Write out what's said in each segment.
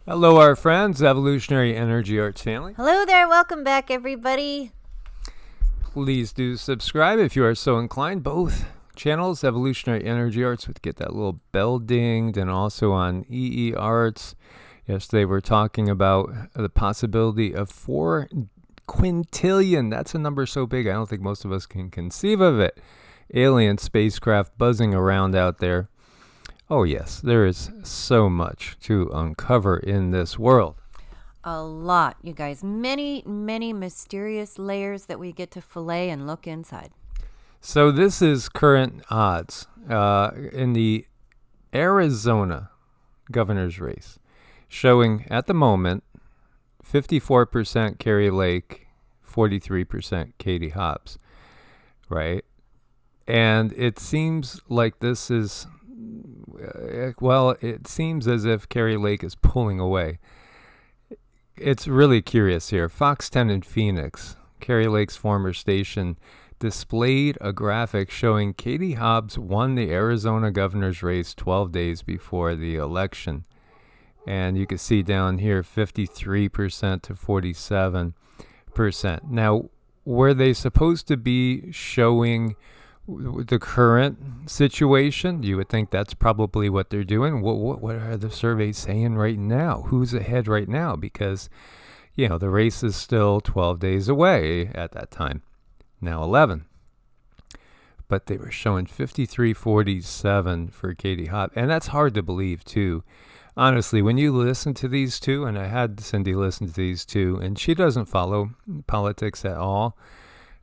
Hello, our friends, Evolutionary Energy Arts family. Hello there. Welcome back, everybody. Please do subscribe if you are so inclined. Both channels, Evolutionary Energy Arts, would get that little bell dinged, and also on EEARTS. Yesterday, we're talking about the possibility of 4 quintillion. That's a number so big, I don't think most of us can conceive of it. Alien spacecraft buzzing around out there. Oh, yes, there is so much to uncover in this world. A lot, you guys. Many, many mysterious layers that we get to fillet and look inside. So this is current odds in the Arizona governor's race, showing at the moment 54% Kari Lake, 43% Katie Hobbs, right? And it seems like this is, it seems as if Kari Lake is pulling away. It's really curious here. Fox 10 in Phoenix, Kari Lake's former station, displayed a graphic showing Katie Hobbs won the Arizona governor's race 12 days before the election. And you can see down here 53% to 47%. Now, were they supposed to be showing the current situation? You would think that's probably what they're doing. What are the surveys saying right now? Who's ahead right now? Because, the race is still 12 days away at that time. Now 11. But they were showing 53-47 for Katie Hobbs. And that's hard to believe, too. Honestly, when you listen to these two, and I had Cindy listen to these two, and she doesn't follow politics at all.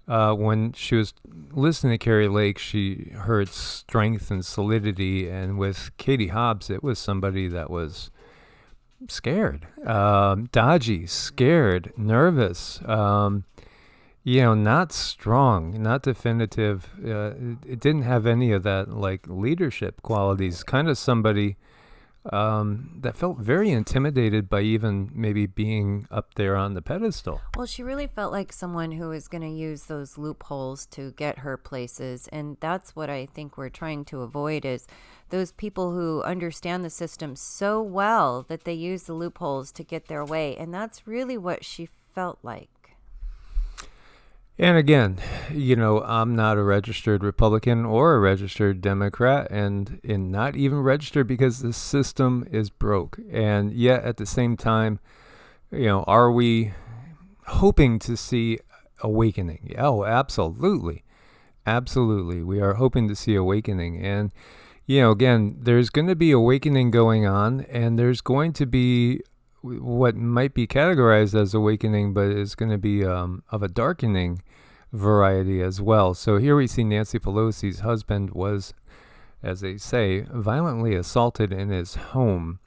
When she was listening to Kari Lake, she heard strength and solidity. And with Katie Hobbs, it was somebody that was scared, dodgy, scared, nervous, not strong, not definitive. It didn't have any of that leadership qualities. Kind of somebody that felt very intimidated by even maybe being up there on the pedestal. Well, she really felt like someone who was going to use those loopholes to get her places. And that's what I think we're trying to avoid, is those people who understand the system so well that they use the loopholes to get their way. And that's really what she felt like. And again, I'm not a registered Republican or a registered Democrat, and not even registered because the system is broke. And yet at the same time, are we hoping to see awakening? Oh, absolutely. Absolutely. We are hoping to see awakening. And, again, there's going to be awakening going on, and there's going to be what might be categorized as awakening, but is going to be of a darkening variety as well. So here we see Nancy Pelosi's husband was, as they say, violently assaulted in his home.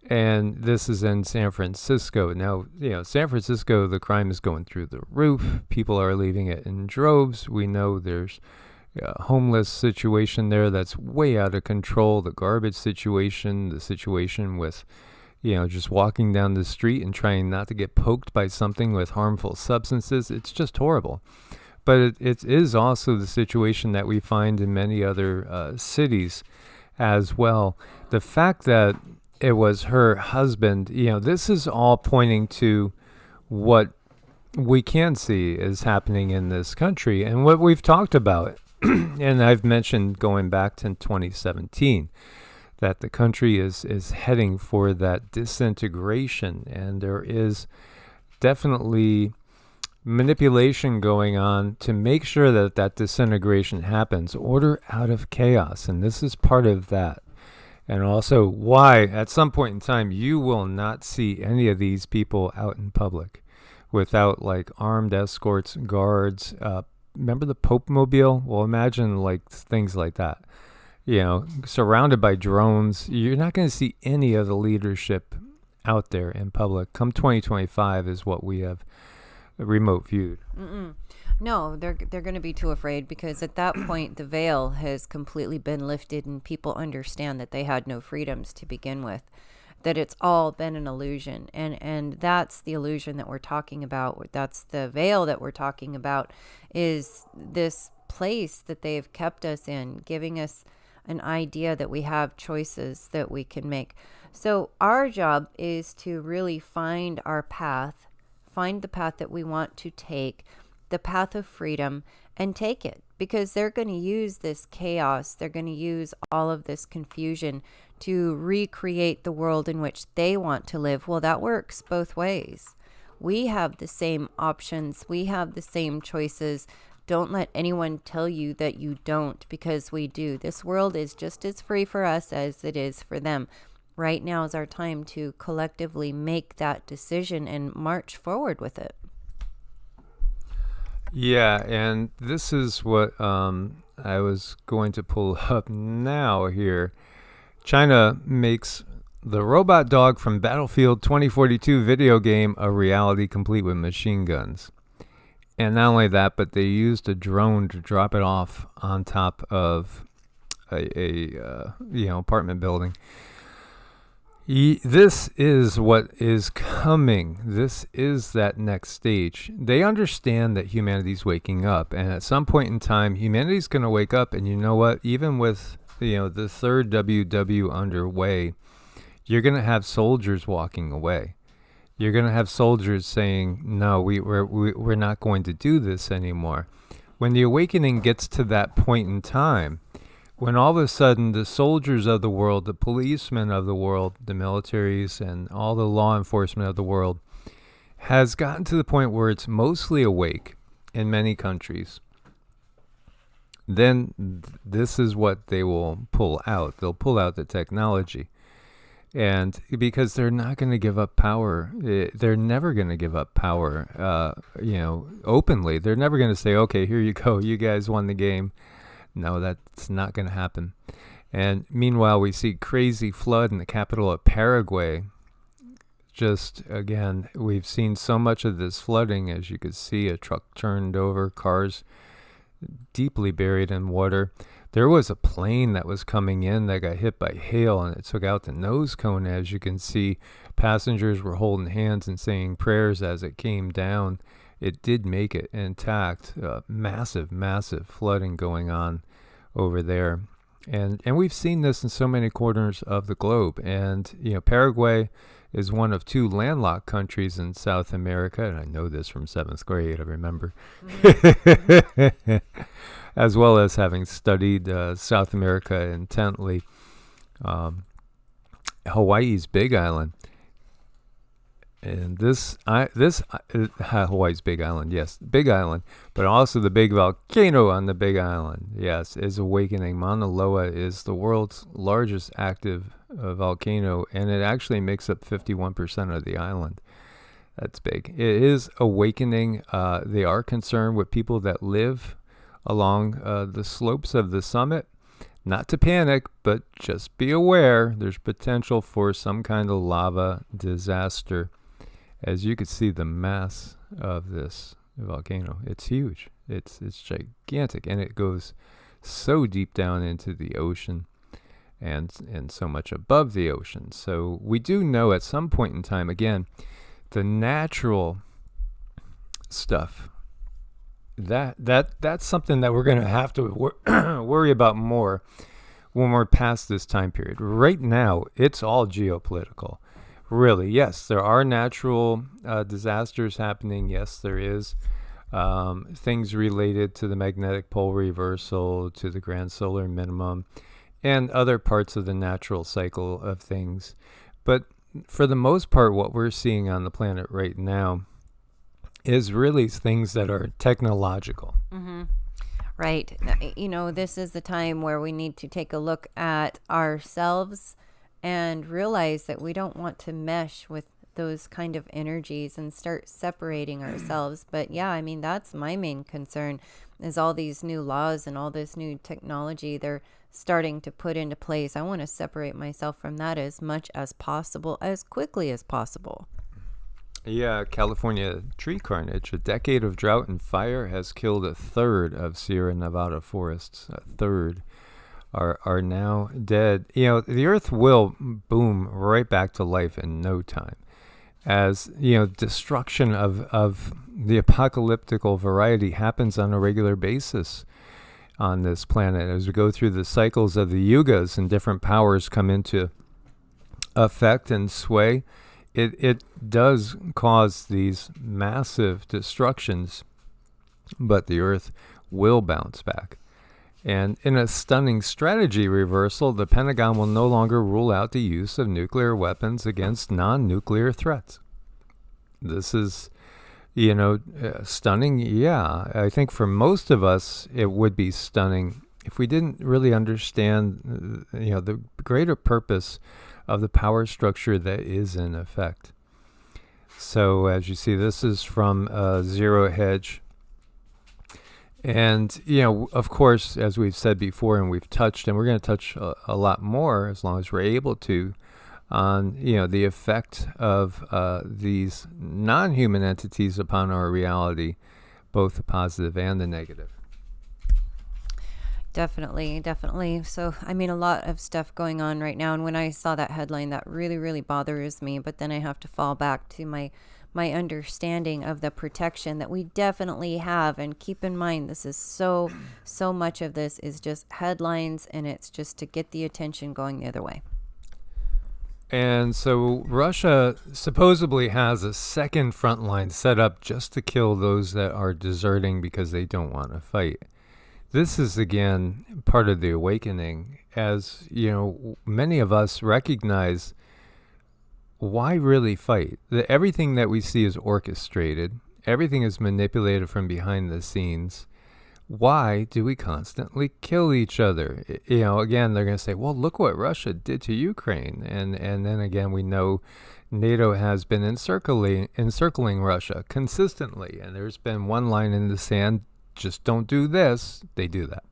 And this is in San Francisco. Now, San Francisco, the crime is going through the roof. People are leaving it in droves. We know there's a homeless situation there that's way out of control. The garbage situation, the situation with just walking down the street and trying not to get poked by something with harmful substances. It's just horrible. But it is also the situation that we find in many other cities as well. The fact that it was her husband, this is all pointing to what we can see is happening in this country and what we've talked about. And I've mentioned going back to 2017. That the country is heading for that disintegration, and there is definitely manipulation going on to make sure that that disintegration happens, order out of chaos, and this is part of that. And also why at some point in time you will not see any of these people out in public without armed escorts, guards. Remember the Pope Mobile? Well, imagine things like that. Surrounded by drones. You're not going to see any of the leadership out there in public. Come 2025 is what we have remote viewed. No, they're going to be too afraid, because at that point the veil has completely been lifted and people understand that they had no freedoms to begin with, that it's all been an illusion. And that's the illusion that we're talking about. That's the veil that we're talking about, is this place that they've kept us in, giving us an idea that we have choices that we can make. So our job is to really find our path, find the path that we want to take, the path of freedom, and take it, because they're going to use this chaos. They're going to use all of this confusion to recreate the world in which they want to live. Well, that works both ways. We have the same options. We have the same choices. Don't let anyone tell you that you don't, because we do. This world is just as free for us as it is for them. Right now is our time to collectively make that decision and march forward with it. Yeah, and this is what I was going to pull up now here. China makes the robot dog from Battlefield 2042 video game a reality complete with machine guns. And not only that, but they used a drone to drop it off on top of a apartment building. This is what is coming. This is that next stage. They understand that humanity's waking up, and at some point in time, humanity's going to wake up. And you know what? Even with the third WW underway, you're going to have soldiers walking away. You're going to have soldiers saying, "No, we're not going to do this anymore." When the awakening gets to that point in time, when all of a sudden the soldiers of the world, the policemen of the world, the militaries, and all the law enforcement of the world has gotten to the point where it's mostly awake in many countries, then this is what they will pull out. They'll pull out the technology. And because they're not going to give up power, they're never going to give up power, openly. They're never going to say, "Okay, here you go. You guys won the game." No, that's not going to happen. And meanwhile, we see crazy flood in the capital of Paraguay. Just, again, we've seen so much of this flooding. As you could see, a truck turned over, cars deeply buried in water. There was a plane that was coming in that got hit by hail, and it took out the nose cone. As you can see, passengers were holding hands and saying prayers as it came down. It did make it intact. Massive, massive flooding going on over there. And we've seen this in so many corners of the globe. And, Paraguay is one of two landlocked countries in South America. And I know this from 7th grade, I remember. Mm-hmm. As well as having studied South America intently. Hawaii's Big Island. And Hawaii's Big Island, yes, Big Island, but also the big volcano on the Big Island, yes, is awakening. Mauna Loa is the world's largest active volcano, and it actually makes up 51% of the island. That's big. It is awakening. They are concerned with people that live along the slopes of the summit. Not to panic, but just be aware there's potential for some kind of lava disaster. As you can see, the mass of this volcano, it's huge. It's gigantic, and it goes so deep down into the ocean and so much above the ocean. So we do know at some point in time, again, the natural stuff, that's something that we're going to have to worry about more when we're past this time period. Right now, it's all geopolitical. Really, yes, there are natural disasters happening. Yes, there is things related to the magnetic pole reversal, to the grand solar minimum, and other parts of the natural cycle of things. But for the most part, what we're seeing on the planet right now is really things that are technological. Mm-hmm. Right. This is the time where we need to take a look at ourselves and realize that we don't want to mesh with those kind of energies and start separating ourselves. But yeah, that's my main concern, is all these new laws and all this new technology they're starting to put into place. I want to separate myself from that as much as possible, as quickly as possible. Yeah, California tree carnage. A decade of drought and fire has killed a third of Sierra Nevada forests. A third are now dead. The earth will boom right back to life in no time. As, destruction of the apocalyptical variety happens on a regular basis. on this planet. As we go through the cycles of the yugas and different powers come into effect and sway, it does cause these massive destructions, but the Earth will bounce back. And in a stunning strategy reversal, the Pentagon will no longer rule out the use of nuclear weapons against non-nuclear threats. This is, stunning. Yeah, I think for most of us, it would be stunning if we didn't really understand, the greater purpose of the power structure that is in effect. So as you see, this is from Zero Hedge. And, of course, as we've said before and we've touched, and we're going to touch a lot more as long as we're able to, on, the effect of these non-human entities upon our reality, both the positive and the negative. Definitely. So, I mean, a lot of stuff going on right now. And when I saw that headline, that really, really bothers me. But then I have to fall back to my understanding of the protection that we definitely have. And keep in mind, this is so much of this is just headlines, and it's just to get the attention going the other way. And so Russia supposedly has a second front line set up just to kill those that are deserting because they don't want to fight. This is, again, part of the awakening. As, many of us recognize, why really fight? Everything that we see is orchestrated. Everything is manipulated from behind the scenes. Why do we constantly kill each other? Again, they're going to say, well, look what Russia did to Ukraine. And then again, we know NATO has been encircling Russia consistently. And there's been one line in the sand, just don't do this, they do that.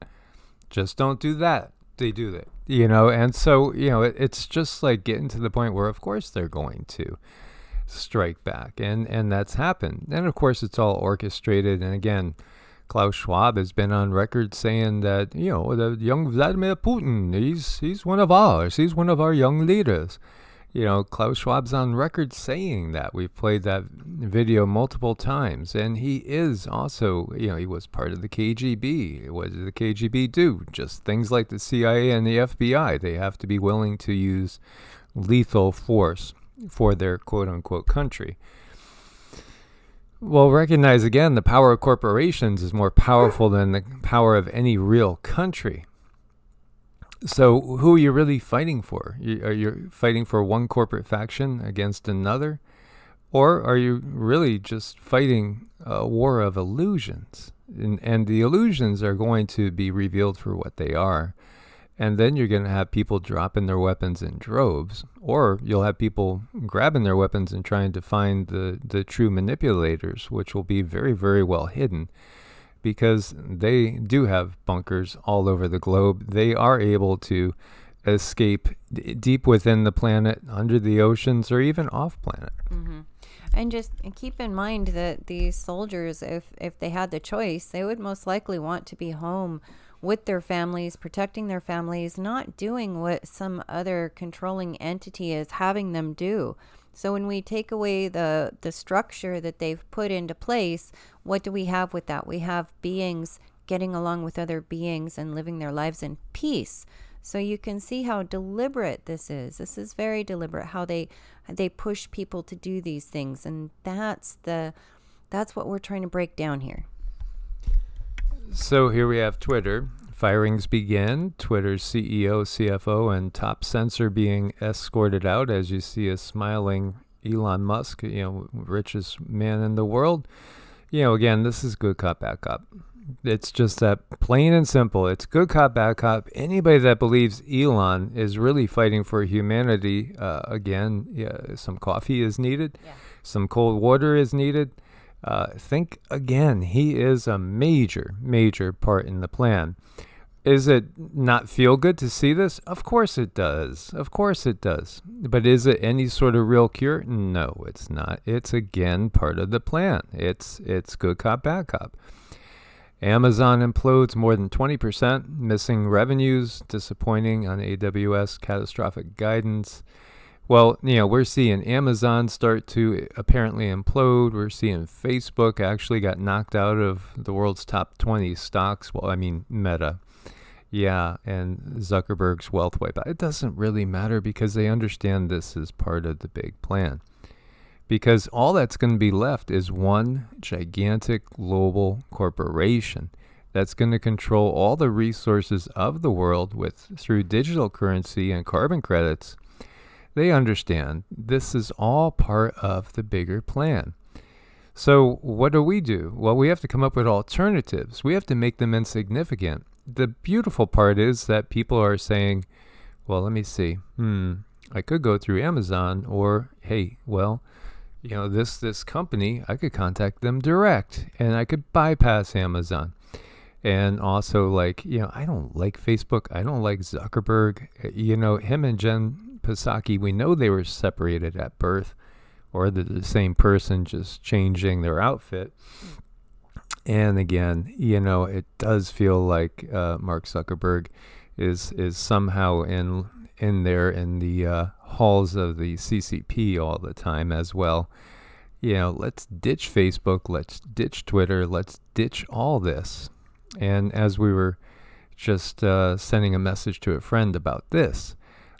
Just don't do that, they do that. And so, it's just like getting to the point where, of course, they're going to strike back. And that's happened. And, of course, it's all orchestrated. And, again, Klaus Schwab has been on record saying that, the young Vladimir Putin, he's one of ours. He's one of our young leaders. Klaus Schwab's on record saying that. We've played that video multiple times. And he is also, he was part of the KGB. What did the KGB do? Just things like the CIA and the FBI. They have to be willing to use lethal force for their quote-unquote country. Well, recognize again, the power of corporations is more powerful than the power of any real country. So who are you really fighting for? Are you fighting for one corporate faction against another? Or are you really just fighting a war of illusions? And the illusions are going to be revealed for what they are. And then you're going to have people dropping their weapons in droves. Or you'll have people grabbing their weapons and trying to find the true manipulators, which will be very, very well hidden. Because they do have bunkers all over the globe. They are able to escape deep within the planet, under the oceans, or even off planet. Mm-hmm. And just keep in mind that these soldiers, if they had the choice, they would most likely want to be home with their families, protecting their families, not doing what some other controlling entity is having them do. So when we take away the structure that they've put into place, what do we have with that? We have beings getting along with other beings and living their lives in peace. So you can see how deliberate this is. This is very deliberate, how they push people to do these things. And that's what we're trying to break down here. So here we have Twitter. Firings begin. Twitter's CEO, CFO, and top censor being escorted out. As you see a smiling Elon Musk, richest man in the world. Again, this is good cop, bad cop. It's just that plain and simple. It's good cop, bad cop. Anybody that believes Elon is really fighting for humanity, some coffee is needed. Yeah. Some cold water is needed. Think again, he is a major, major part in the plan. Is it not feel good to see this? Of course it does. Of course it does. But is it any sort of real cure? No, it's not. It's again part of the plan. It's good cop, bad cop. Amazon implodes more than 20%, missing revenues, disappointing on AWS, catastrophic guidance. Well, we're seeing Amazon start to apparently implode. We're seeing Facebook actually got knocked out of the world's top 20 stocks. Well, I mean, Meta. Yeah, and Zuckerberg's wealth wipe out. It doesn't really matter because they understand this is part of the big plan. Because all that's going to be left is one gigantic global corporation that's going to control all the resources of the world through digital currency and carbon credits. They understand this is all part of the bigger plan. So what do? Well, we have to come up with alternatives. We have to make them insignificant. The beautiful part is that people are saying, well, let me see. I could go through Amazon, or, hey, well, this company, I could contact them direct and I could bypass Amazon. And also, I don't like Facebook. I don't like Zuckerberg. Him and Jen Psaki, we know they were separated at birth, or the same person just changing their outfit. And again, it does feel like Mark Zuckerberg is somehow in there in the halls of the CCP all the time as well. Let's ditch Facebook, let's ditch Twitter, let's ditch all this. And as we were just sending a message to a friend about this,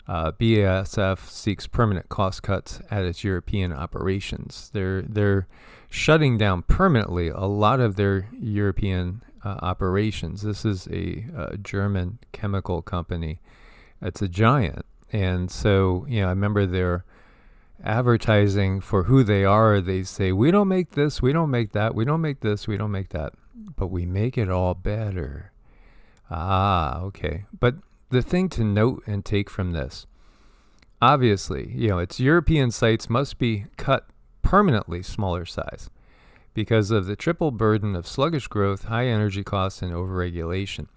BASF seeks permanent cost cuts at its European operations. They're shutting down permanently a lot of their European operations. This is a German chemical company. It's a giant. And so, I remember their advertising for who they are. They say, we don't make this, we don't make that, we don't make this, we don't make that, but we make it all better. Okay. But the thing to note and take from this, obviously, its European sites must be cut permanently smaller size because of the triple burden of sluggish growth, high energy costs, and overregulation.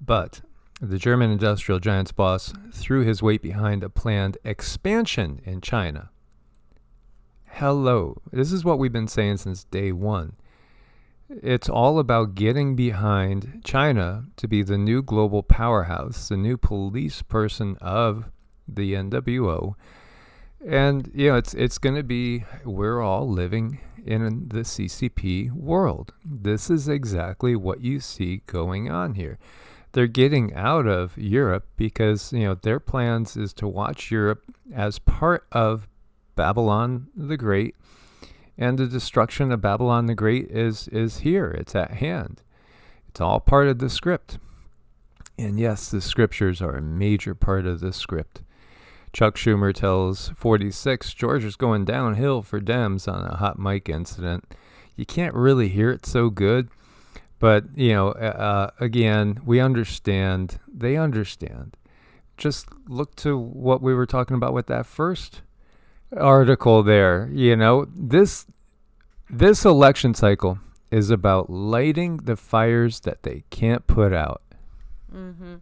But the German industrial giant's boss threw his weight behind a planned expansion in China. Hello. This is what we've been saying since day one. It's all about getting behind China to be the new global powerhouse, the new police person of the NWO. And, it's going to be, we're all living in the CCP world. This is exactly what you see going on here. They're getting out of Europe because, their plans is to watch Europe as part of Babylon the Great. And the destruction of Babylon the Great is here. It's at hand. It's all part of the script. And yes, the scriptures are a major part of the script. Chuck Schumer tells 46, Georgia's going downhill for Dems on a hot mic incident. You can't really hear it so good. But, again, we understand. They understand. Just look to what we were talking about with that first article there. This election cycle is about lighting the fires that they can't put out. Mm-hmm.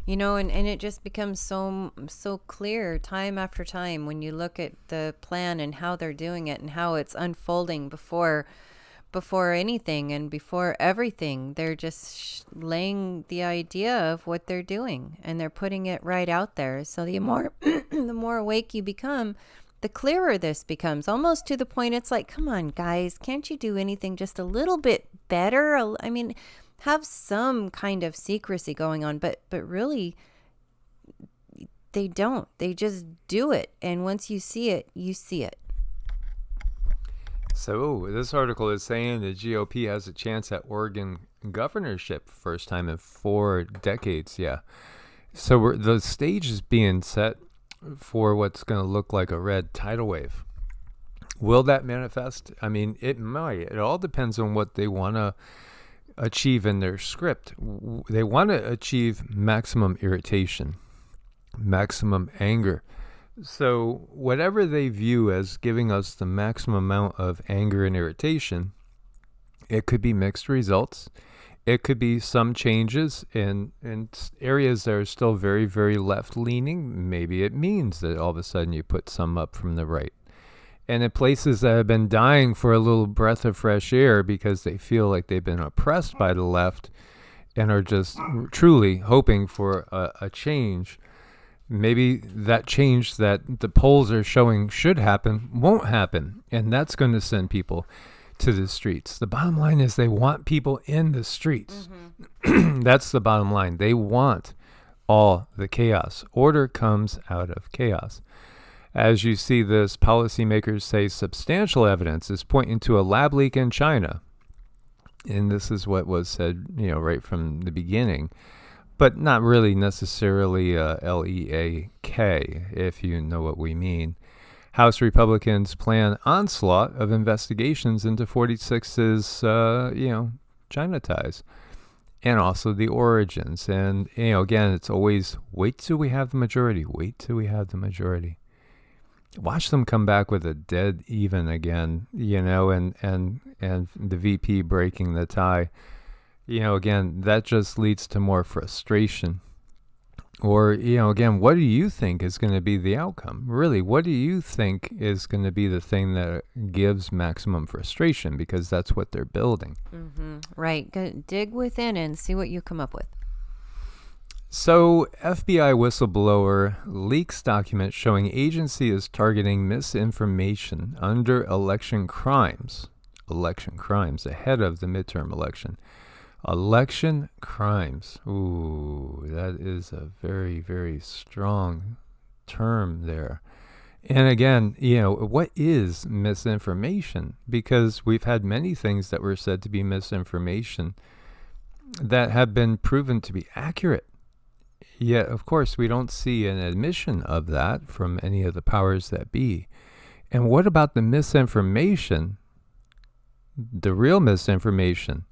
And it just becomes so clear time after time when you look at the plan and how they're doing it and how it's unfolding before anything and before everything. They're just laying the idea of what they're doing, and they're putting it right out there. So the more the more awake you become, the clearer this becomes, almost to the point it's like, come on, guys, can't you do anything just a little bit better? I mean, have some kind of secrecy going on, but really they don't. They just do it. And once you see it, you see it. So this article is saying the GOP has a chance at Oregon governorship, first time in 4 decades. Yeah. So the stage is being set for what's going to look like a red tidal wave. Will that manifest? I mean, it might. It all depends on what they want to achieve in their script. They want to achieve maximum irritation, maximum anger. So whatever they view as giving us the maximum amount of anger and irritation, it could be mixed results. It could be some changes in areas that are still very, very left-leaning. Maybe it means that all of a sudden you put some up from the right. And in places that have been dying for a little breath of fresh air because they feel like they've been oppressed by the left and are just truly hoping for a change, maybe that change that the polls are showing should happen won't happen, and that's going to send people to the streets. The bottom line is they want people in the streets. That's the bottom line. They want all the chaos. Order comes out of chaos. As you see this, policymakers say substantial evidence is pointing to a lab leak in China. And this is what was said, right from the beginning. But not really necessarily LEAK, if you know what we mean. House Republicans plan onslaught of investigations into 46's, China ties. And also the origins. And, again, it's always wait till we have the majority. Wait till we have the majority. Watch them come back with a dead even again, and the VP breaking the tie. Again, that just leads to more frustration. Or, again, what do you think is going to be the outcome? Really, what do you think is going to be the thing that gives maximum frustration? Because that's what they're building. Right. Go dig within and see what you come up with. So, FBI whistleblower leaks document showing agency is targeting misinformation under election crimes ahead of the midterm election. Election crimes. Ooh, that is a very, very strong term there. And again, what is misinformation? Because we've had many things that were said to be misinformation that have been proven to be accurate. Yet, of course, we don't see an admission of that from any of the powers that be. And what about the misinformation, the real misinformation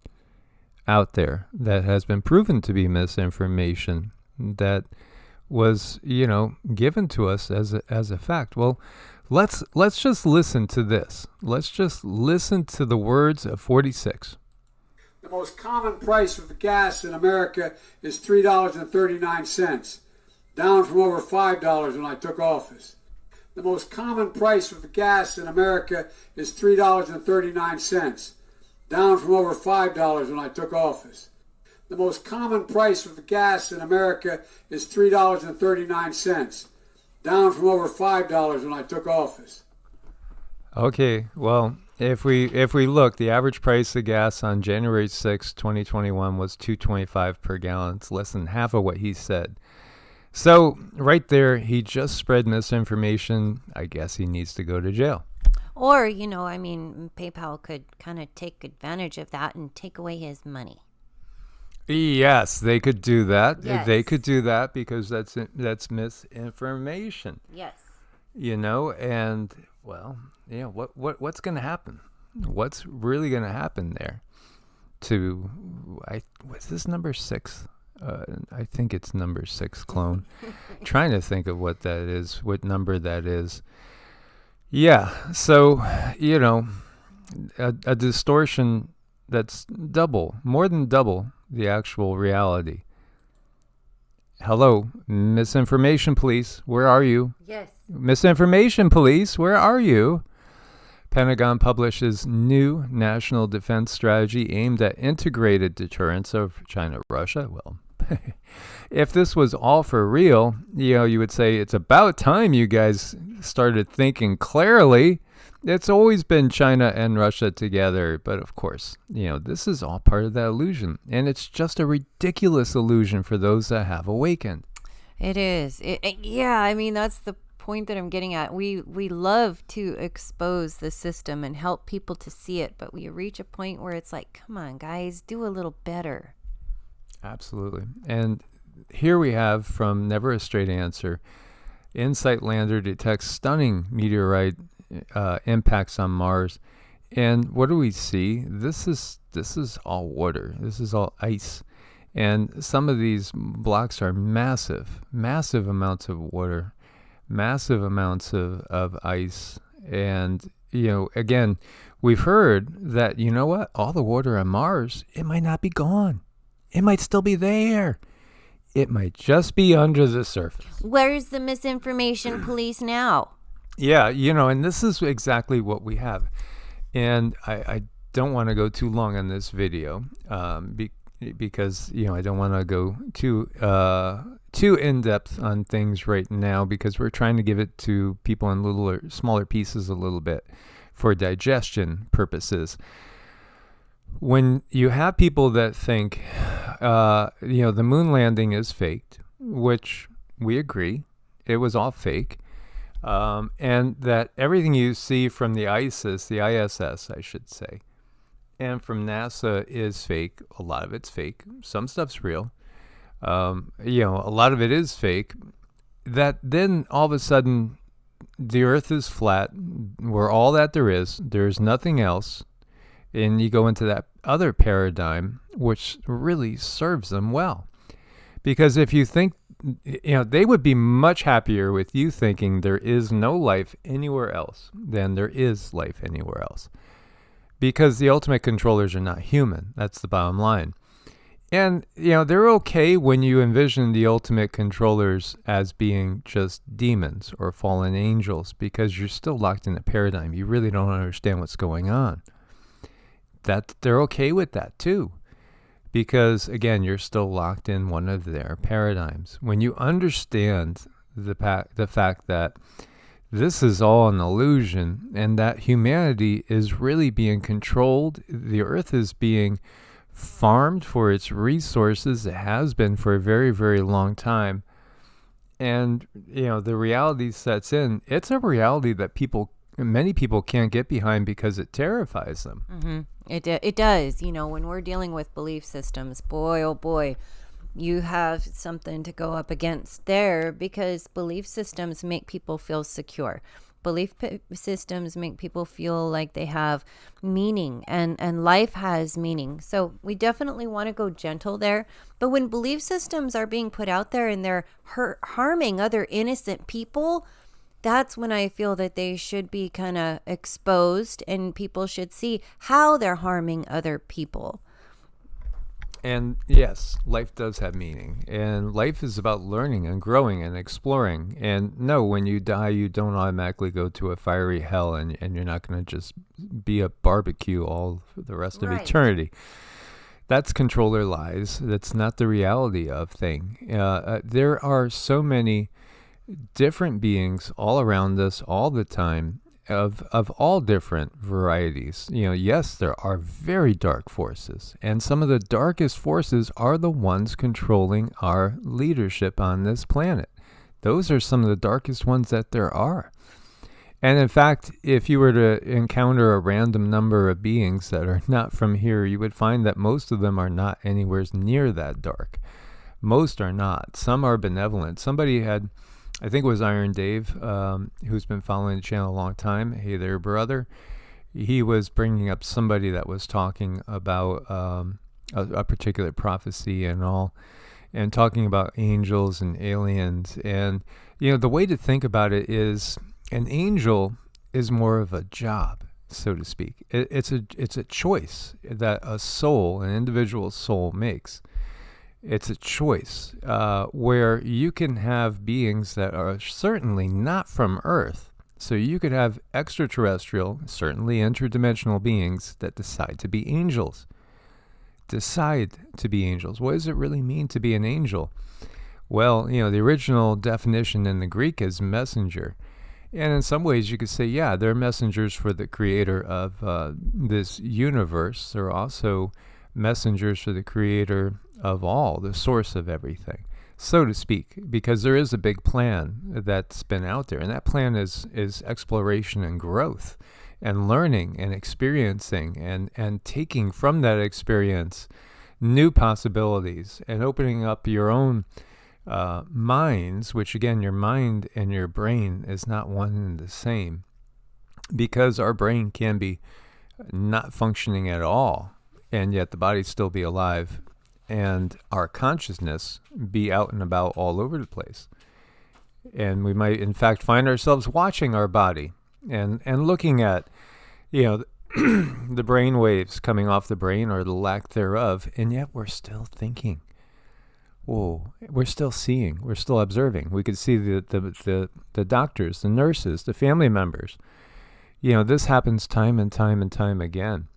out there that has been proven to be misinformation that was, given to us as a fact? Well, let's just listen to this. Let's just listen to the words of 46. The most common price of gas in America is $3.39, down from over $5 when I took office. The most common price of gas in America is $3.39, down from over $5 when I took office. The most common price of gas in America is $3.39, down from over $5 when I took office. Okay, well, if we look, the average price of gas on January 6, 2021 was $2.25 per gallon. It's less than half of what he said. So right there, he just spread misinformation. I guess he needs to go to jail. Or, PayPal could kind of take advantage of that and take away his money. Yes, they could do that. Yes. They could do that because that's misinformation. Yes. And what's going to happen? What's really going to happen there? Was this number 6? I think it's number 6 clone. Trying to think of what that is, what number that is. Yeah, so, a distortion that's more than double the actual reality. Hello, misinformation police, where are you? Yes. Misinformation police, where are you? Pentagon publishes new national defense strategy aimed at integrated deterrence of China, Russia. Well, if this was all for real, you would say it's about time you guys started thinking clearly. It's always been China and Russia together. But of course, this is all part of that illusion. And it's just a ridiculous illusion for those that have awakened. It is. That's the point that I'm getting at. We love to expose the system and help people to see it. But we reach a point where it's like, come on, guys, do a little better. Absolutely. And here we have from Never a Straight Answer, InSight lander detects stunning meteorite impacts on Mars. And what do we see? This is all water. This is all ice. And some of these blocks are massive amounts of water, massive amounts of ice. And, again, we've heard that, all the water on Mars, it might not be gone. It might still be there. It might just be under the surface. Where's the misinformation police now? Yeah, and this is exactly what we have. And I don't want to go too long on this video because I don't want to go too in depth on things right now, because we're trying to give it to people in littler, smaller pieces a little bit for digestion purposes. When you have people that think, the moon landing is faked, which we agree, it was all fake, and that everything you see from the ISS, I should say, and from NASA is fake. A lot of it's fake. Some stuff's real. A lot of it is fake. That then all of a sudden, the Earth is flat. We're all that there is. There's nothing else. And you go into that other paradigm, which really serves them well. Because if you think, they would be much happier with you thinking there is no life anywhere else than there is life anywhere else. Because the ultimate controllers are not human. That's the bottom line. And, they're okay when you envision the ultimate controllers as being just demons or fallen angels, because you're still locked in a paradigm. You really don't understand what's going on. That they're okay with that too, because again, you're still locked in one of their paradigms. When you understand the fact that this is all an illusion and that humanity is really being controlled, the Earth is being farmed for its resources. It has been for a very, very long time. And, the reality sets in. It's a reality that many people can't get behind because it terrifies them. Mm-hmm. It does. When we're dealing with belief systems, boy, oh boy, you have something to go up against there, because belief systems make people feel secure. Belief systems make people feel like they have meaning, and life has meaning. So we definitely want to go gentle there. But when belief systems are being put out there and they're harming other innocent people, that's when I feel that they should be kind of exposed, and people should see how they're harming other people. And yes, life does have meaning, and life is about learning and growing and exploring. And no, when you die, you don't automatically go to a fiery hell, and you're not going to just be a barbecue all for the rest of eternity. That's controller lies. That's not the reality of thing. There are so many different beings all around us all the time, of all different varieties. Yes, there are very dark forces, and some of the darkest forces are the ones controlling our leadership on this planet. Those are some of the darkest ones that there are. And in fact, if you were to encounter a random number of beings that are not from here, you would find that most of them are not anywhere near that dark. Most are not. Some are benevolent. Somebody had, I think it was Iron Dave, who's been following the channel a long time. Hey there, brother. He was bringing up somebody that was talking about a particular prophecy and all, and talking about angels and aliens. And, the way to think about it is an angel is more of a job, so to speak. It's a choice that a soul, an individual soul, makes. It's a choice where you can have beings that are certainly not from Earth. So you could have extraterrestrial, certainly interdimensional beings that decide to be angels. Decide to be angels. What does it really mean to be an angel? Well, the original definition in the Greek is messenger. And in some ways you could say, yeah, they're messengers for the creator of this universe. They're also messengers for the creator of all, the source of everything, so to speak, because there is a big plan that's been out there, and that plan is exploration and growth and learning and experiencing and taking from that experience new possibilities and opening up your own minds, which again, your mind and your brain is not one and the same, because our brain can be not functioning at all, and yet the body still be alive, and our consciousness be out and about all over the place. And we might, in fact, find ourselves watching our body and looking at, the brain waves coming off the brain or the lack thereof, and yet we're still thinking. Whoa, we're still seeing, we're still observing. We could see the doctors, the nurses, the family members. This happens time and time and time again.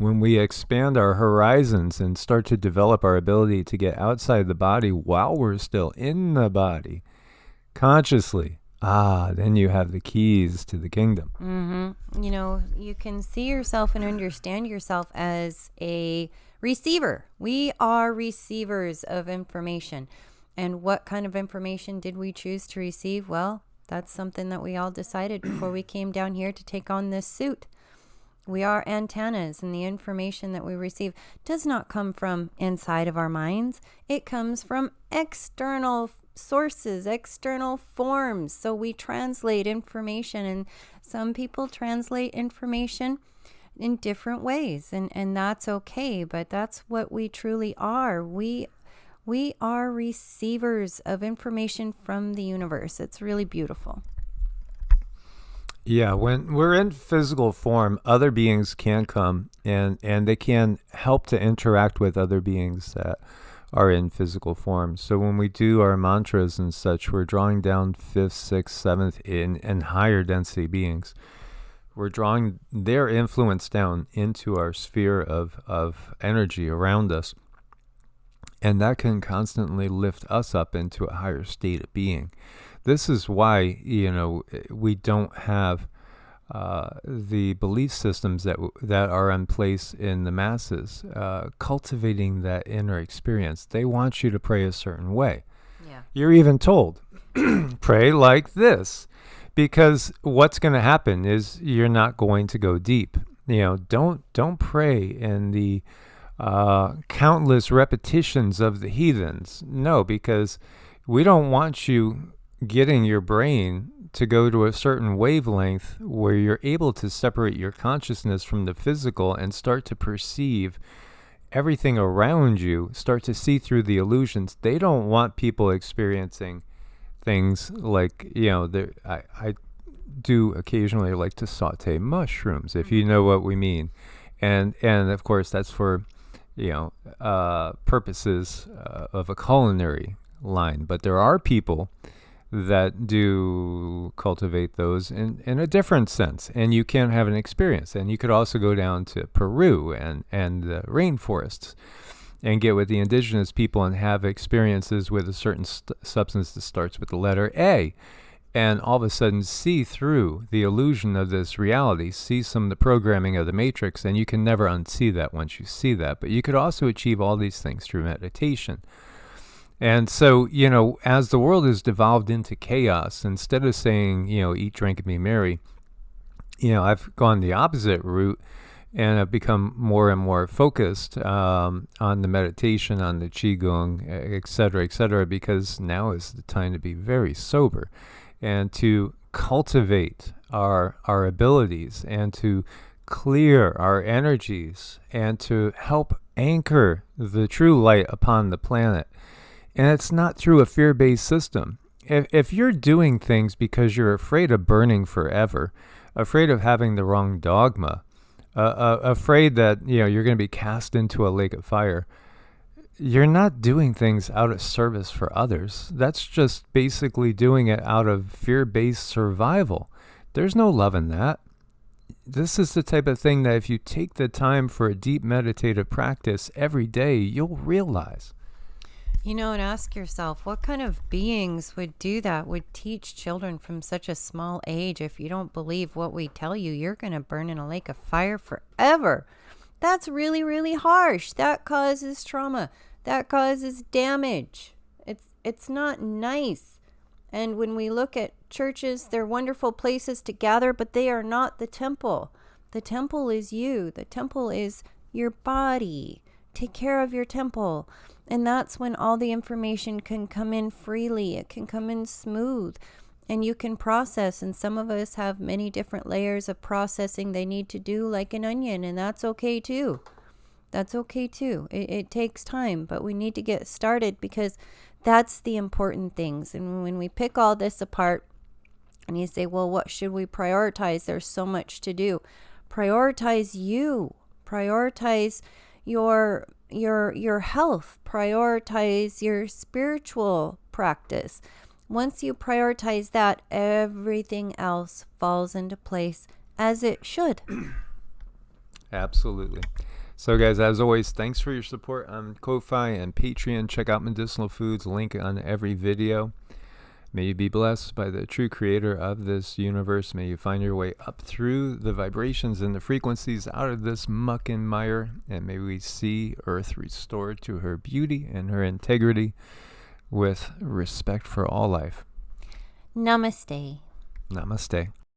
when we expand our horizons and start to develop our ability to get outside the body while we're still in the body, consciously, then you have the keys to the kingdom. You know, you can see yourself and understand yourself as a receiver. We are receivers of information. And what kind of information did we choose to receive? Well, that's something that we all decided before we came down here to take on this suit. We are antennas, and the information that we receive does not come from inside of our minds. It comes from external sources, external forms. So we translate information, and some people translate information in different ways, and that's okay, but that's what we truly are. We are receivers of information from the universe. It's really beautiful. Yeah, when we're in physical form, other beings can come and they can help to interact with other beings that are in physical form. So when we do our mantras and such, we're drawing down 5th, 6th, 7th and higher density beings. We're drawing their influence down into our sphere of energy around us. And that can constantly lift us up into a higher state of being. This is why, we don't have the belief systems that are in place in the masses, cultivating that inner experience. They want you to pray a certain way. Yeah. You're even told, pray like this, because what's going to happen is you're not going to go deep. Don't pray in the countless repetitions of the heathens. No, because we don't want you getting your brain to go to a certain wavelength where you're able to separate your consciousness from the physical and start to perceive everything around you, start to see through the illusions. They don't want people experiencing things like, I do occasionally like to saute mushrooms, if you know what we mean. And of course, that's for, purposes of a culinary line. But there are people that do cultivate those in a different sense, and you can have an experience. And you could also go down to Peru and the rainforests and get with the indigenous people and have experiences with a certain substance that starts with the letter A, and all of a sudden see through the illusion of this reality, see some of the programming of the matrix, and you can never unsee that once you see that. But you could also achieve all these things through meditation. And so, as the world has devolved into chaos, instead of saying, eat, drink, and be merry, I've gone the opposite route, and I've become more and more focused on the meditation, on the Qigong, et cetera, because now is the time to be very sober and to cultivate our abilities and to clear our energies and to help anchor the true light upon the planet. And it's not through a fear-based system. If you're doing things because you're afraid of burning forever, afraid of having the wrong dogma, afraid that you're going to be cast into a lake of fire, you're not doing things out of service for others. That's just basically doing it out of fear-based survival. There's no love in that. This is the type of thing that if you take the time for a deep meditative practice every day, you'll realize. And ask yourself, what kind of beings would do that, would teach children from such a small age? If you don't believe what we tell you, you're going to burn in a lake of fire forever. That's really, really harsh. That causes trauma. That causes damage. It's not nice. And when we look at churches, they're wonderful places to gather, but they are not the temple. The temple is you. The temple is your body. Take care of your temple. And that's when all the information can come in freely. It can come in smooth. And you can process. And some of us have many different layers of processing they need to do, like an onion. And that's okay too. That's okay too. It takes time. But we need to get started because that's the important things. And when we pick all this apart and you say, well, what should we prioritize? There's so much to do. Prioritize you. Prioritize your health. Prioritize your spiritual practice. Once you prioritize that, everything else falls into place as it should. Absolutely. So, guys, as always, thanks for your support on Ko-Fi and Patreon. Check out Medicinal Foods, link on every video. May you be blessed by the true creator of this universe. May you find your way up through the vibrations and the frequencies out of this muck and mire. And may we see Earth restored to her beauty and her integrity with respect for all life. Namaste. Namaste.